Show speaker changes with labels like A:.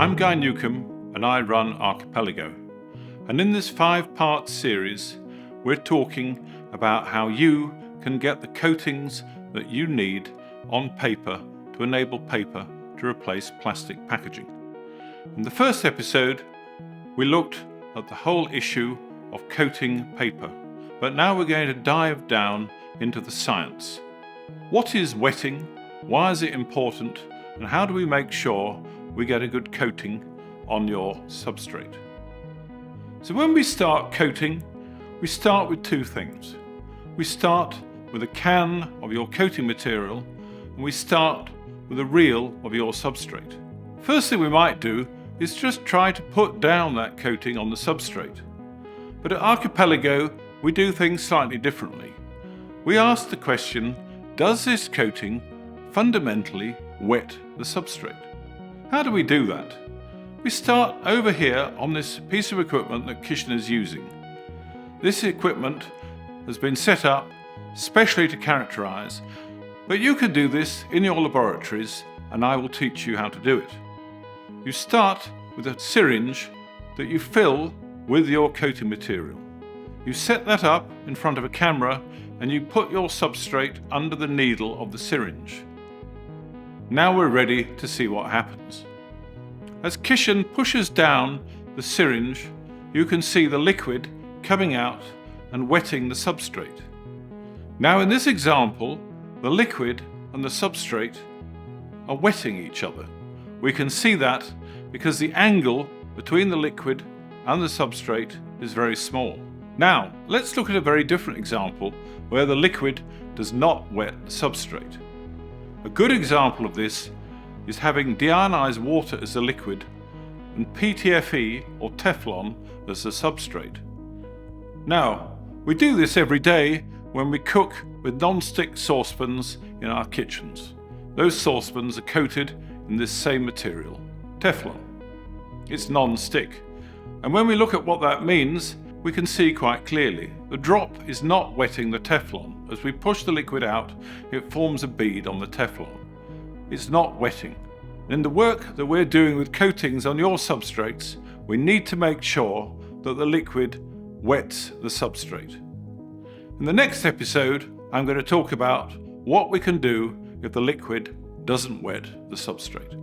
A: I'm Guy Newcomb and I run Archipelago. And in this 5-part series, we're talking about how you can get the coatings that you need on paper to enable paper to replace plastic packaging. In the first episode, we looked at the whole issue of coating paper, but now we're going to dive down into the science. What is wetting? Why is it important? And how do we make sure we get a good coating on your substrate? So when we start coating, we start with two things. We start with a can of your coating material, and we start with a reel of your substrate. First thing we might do is just try to put down that coating on the substrate. But at Archipelago, we do things slightly differently. We ask the question, does this coating fundamentally wet the substrate? How do we do that? We start over here on this piece of equipment that Kishan is using. This equipment has been set up specially to characterize, but you can do this in your laboratories and I will teach you how to do it. You start with a syringe that you fill with your coating material. You set that up in front of a camera and you put your substrate under the needle of the syringe. Now we're ready to see what happens. As Kishan pushes down the syringe, you can see the liquid coming out and wetting the substrate. Now in this example, the liquid and the substrate are wetting each other. We can see that because the angle between the liquid and the substrate is very small. Now, let's look at a very different example where the liquid does not wet the substrate. A good example of this is having deionized water as the liquid and PTFE or Teflon as the substrate. Now, we do this every day when we cook with non-stick saucepans in our kitchens. Those saucepans are coated in this same material, Teflon. It's non-stick. And when we look at what that means, we can see quite clearly. The drop is not wetting the Teflon. As we push the liquid out, it forms a bead on the Teflon. It's not wetting. In the work that we're doing with coatings on your substrates, we need to make sure that the liquid wets the substrate. In the next episode, I'm going to talk about what we can do if the liquid doesn't wet the substrate.